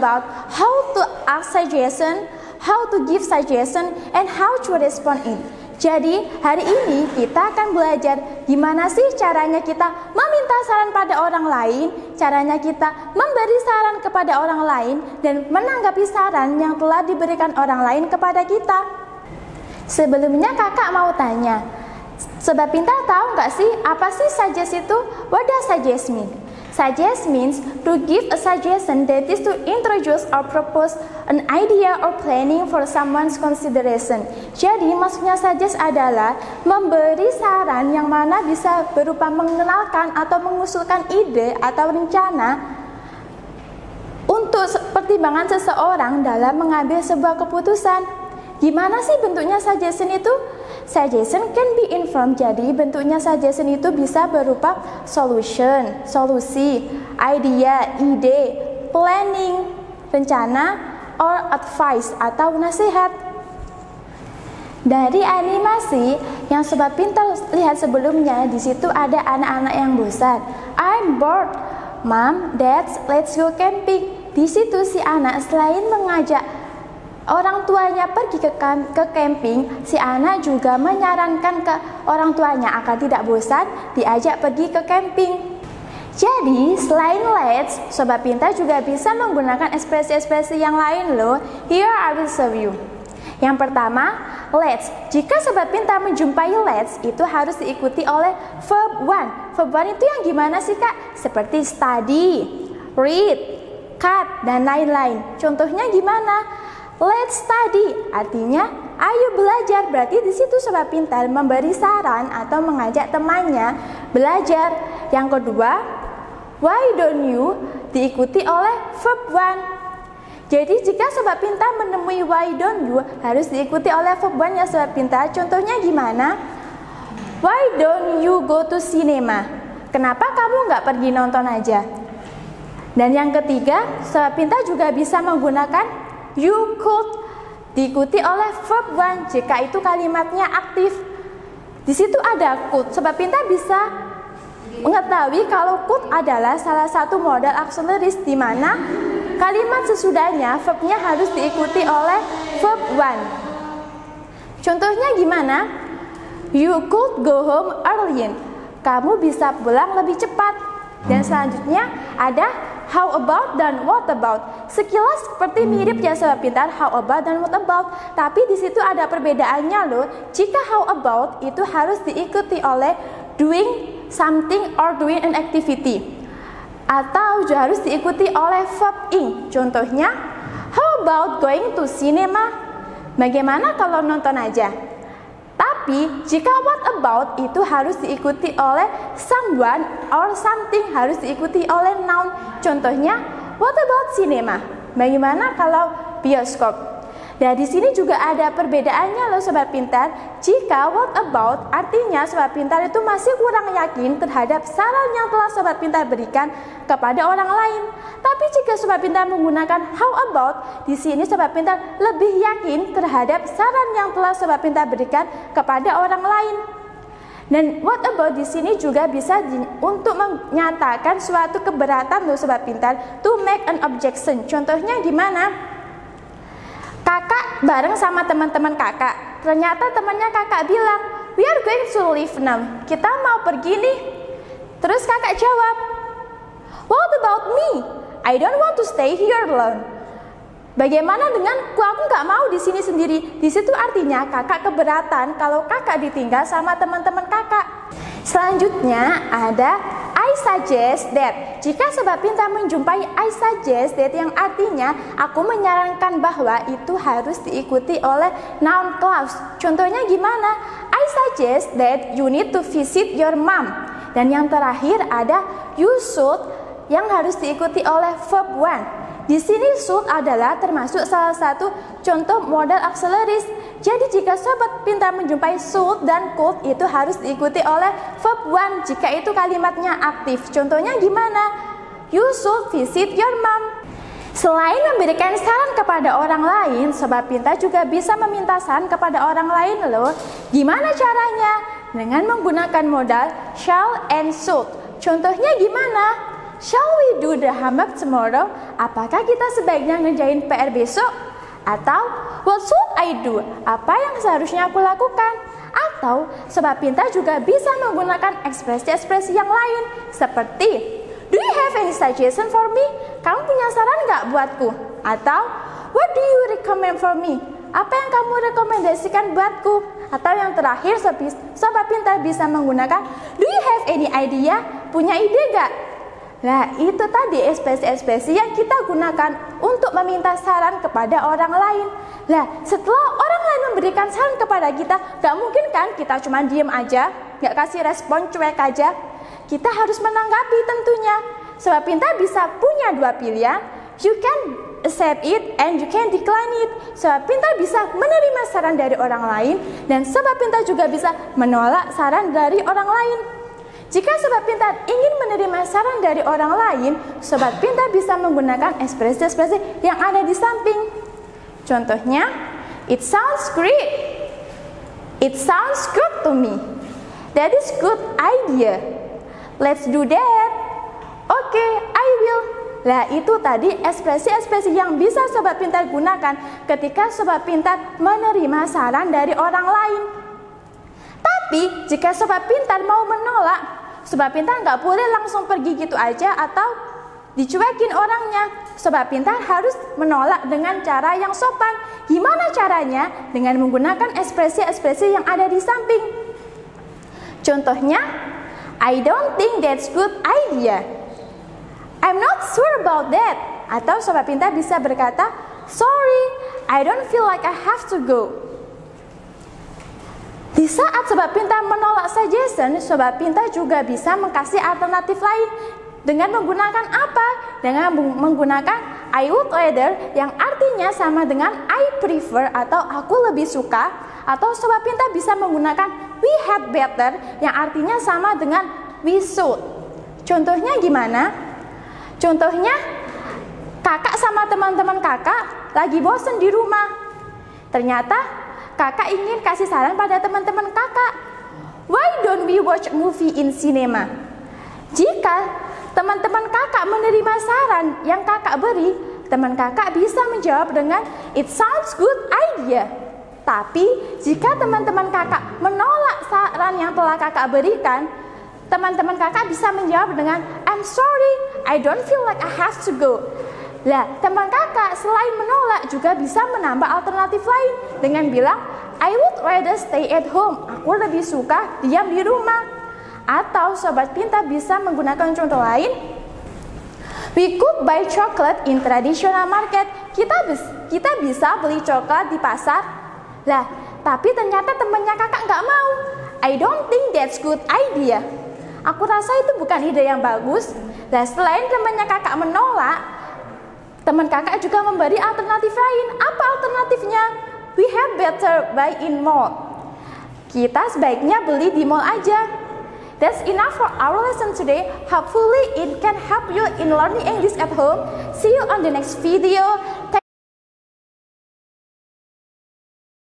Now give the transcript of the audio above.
about how to ask suggestion, how to give suggestion, and how to respond it. Jadi, hari ini kita akan belajar gimana sih caranya kita meminta saran pada orang lain, caranya kita memberi saran kepada orang lain, dan menanggapi saran yang telah diberikan orang lain kepada kita. Sebelumnya kakak mau tanya, Sobat Pintar tahu nggak sih apa sih suggest itu? What does suggest mean? Suggest means to give a suggestion, that is to introduce or propose an idea or planning for someone's consideration. Jadi maksudnya suggest adalah memberi saran yang mana bisa berupa mengenalkan atau mengusulkan ide atau rencana untuk pertimbangan seseorang dalam mengambil sebuah keputusan. Gimana sih bentuknya suggestion itu? Suggestion can be in form, jadi bentuknya suggestion itu bisa berupa solution, solusi, idea, ide, planning, rencana, or advice atau nasihat. Dari animasi yang Sobat Pintar lihat sebelumnya, di situ ada anak-anak yang bosan. I'm bored, Mom, Dad, let's go camping. Di situ si anak selain mengajak orang tuanya pergi ke camping, si anak juga menyarankan ke orang tuanya agar tidak bosan diajak pergi ke camping. Jadi selain let's, Sobat Pintar juga bisa menggunakan ekspresi-ekspresi yang lain loh. Here I will show you. Yang pertama, let's. Jika Sobat Pintar menjumpai let's, itu harus diikuti oleh verb one. Verb one itu yang gimana sih kak? Seperti study, read, cut, dan lain-lain. Contohnya gimana? Let's study, artinya ayo belajar. Berarti di situ Sobat Pintar memberi saran atau mengajak temannya belajar. Yang kedua, why don't you diikuti oleh verb one. Jadi jika Sobat Pintar menemui why don't you harus diikuti oleh verb one ya Sobat Pintar. Contohnya gimana? Why don't you go to cinema? Kenapa kamu nggak pergi nonton aja? Dan yang ketiga, Sobat Pintar juga bisa menggunakan you could diikuti oleh verb one jika itu kalimatnya aktif. Di situ ada could. Sobat Pintar bisa mengetahui kalau could adalah salah satu modal auxiliaries di mana kalimat sesudahnya verbnya harus diikuti oleh verb one. Contohnya gimana? You could go home early. Kamu bisa pulang lebih cepat. Dan selanjutnya ada how about dan what about. Sekilas seperti mirip ya Sobat Pintar, how about dan what about. Tapi di situ ada perbedaannya loh. Jika how about itu harus diikuti oleh doing something or doing an activity, atau juga harus diikuti oleh verb ing. Contohnya, how about going to cinema? Bagaimana kalau nonton aja? Tapi jika what about itu harus diikuti oleh someone or something, harus diikuti oleh noun. Contohnya, what about cinema? Bagaimana kalau bioskop? Nah, di sini juga ada perbedaannya loh Sobat Pintar. Jika what about artinya Sobat Pintar itu masih kurang yakin terhadap saran yang telah Sobat Pintar berikan kepada orang lain. Tapi jika Sobat Pintar menggunakan how about, di sini Sobat Pintar lebih yakin terhadap saran yang telah Sobat Pintar berikan kepada orang lain. Dan what about di sini juga bisa untuk menyatakan suatu keberatan loh Sobat Pintar, to make an objection. Contohnya gimana? Kakak bareng sama teman-teman kakak. Ternyata temannya kakak bilang, we are going to leave now. Kita mau pergi nih. Terus kakak jawab, what about me? I don't want to stay here alone. Bagaimana denganku? Aku nggak mau di sini sendiri. Di situ artinya kakak keberatan kalau kakak ditinggal sama teman-teman kakak. Selanjutnya ada I suggest that. Jika Sobat Pintar menjumpai I suggest that yang artinya aku menyarankan bahwa itu harus diikuti oleh noun clause. Contohnya gimana? I suggest that you need to visit your mom. Dan yang terakhir ada you should yang harus diikuti oleh verb one. Di sini should adalah termasuk salah satu contoh modal auxiliaries. Jadi jika Sobat Pintar menjumpai should dan could itu harus diikuti oleh verb one jika itu kalimatnya aktif. Contohnya gimana? You should visit your mom. Selain memberikan saran kepada orang lain, Sobat Pintar juga bisa meminta saran kepada orang lain loh. Gimana caranya? Dengan menggunakan modal shall and should. Contohnya gimana? shall we do the homework tomorrow? Apakah kita sebaiknya ngerjain PR besok? Atau, what should I do? Apa yang seharusnya aku lakukan? Atau, Sobat Pintar juga bisa menggunakan ekspresi-ekspresi yang lain, seperti, do you have any suggestion for me? Kamu punya saran nggak buatku? Atau, what do you recommend for me? Apa yang kamu rekomendasikan buatku? Atau yang terakhir, Sobat Pintar bisa menggunakan, do you have any idea? Punya ide nggak? Nah, itu tadi ekspresi-ekspresi yang kita gunakan untuk meminta saran kepada orang lain. Nah, setelah orang lain memberikan saran kepada kita, gak mungkin kan kita cuma diem aja, gak kasih respon, cuek aja. Kita harus menanggapi tentunya. Sobat Pintar bisa punya dua pilihan, you can accept it and you can decline it. Sobat Pintar bisa menerima saran dari orang lain, dan Sobat Pintar juga bisa menolak saran dari orang lain. Jika Sobat Pintar ingin menerima saran dari orang lain, Sobat Pintar bisa menggunakan ekspresi-ekspresi yang ada di samping. Contohnya, it sounds great. It sounds good to me. That is good idea. Let's do that. Okay, I will. Nah, itu tadi ekspresi-ekspresi yang bisa Sobat Pintar gunakan ketika Sobat Pintar menerima saran dari orang lain. Tapi, jika Sobat Pintar mau menolak, Sobat Pintar nggak boleh langsung pergi gitu aja atau dicuekin orangnya. Sobat Pintar harus menolak dengan cara yang sopan. Gimana caranya? Dengan menggunakan ekspresi-ekspresi yang ada di samping. Contohnya, I don't think that's good idea. I'm not sure about that. Atau Sobat Pintar bisa berkata, sorry, I don't feel like I have to go. Di saat Sobat Pintar menolak suggestion, Sobat Pintar juga bisa mengkasih alternatif lain. Dengan menggunakan apa? Dengan menggunakan I would rather yang artinya sama dengan I prefer atau aku lebih suka. Atau Sobat Pintar bisa menggunakan we had better yang artinya sama dengan we should. Contohnya gimana? Contohnya, kakak sama teman-teman kakak lagi bosen di rumah. Ternyata kakak ingin kasih saran pada teman-teman kakak. Why don't we watch movie in cinema? Jika teman-teman kakak menerima saran yang kakak beri, teman kakak bisa menjawab dengan it sounds good idea. Tapi jika teman-teman kakak menolak saran yang telah kakak berikan, teman-teman kakak bisa menjawab dengan I'm sorry, I don't feel like I have to go. Lah, teman kakak selain menolak juga bisa menambah alternatif lain dengan bilang I would rather stay at home. Aku lebih suka diam di rumah. Atau Sobat Pintar bisa menggunakan contoh lain. We could buy chocolate in traditional market. Kita bisa beli coklat di pasar. Lah, tapi ternyata temannya kakak nggak mau. I don't think that's good idea. Aku rasa itu bukan ide yang bagus. Lah, selain temannya kakak menolak, teman kakak juga memberi alternatif lain. Apa alternatifnya? We have better buy in mall. Kita sebaiknya beli di mall aja. That's enough for our lesson today. Hopefully it can help you in learning English at home. See you on the next video.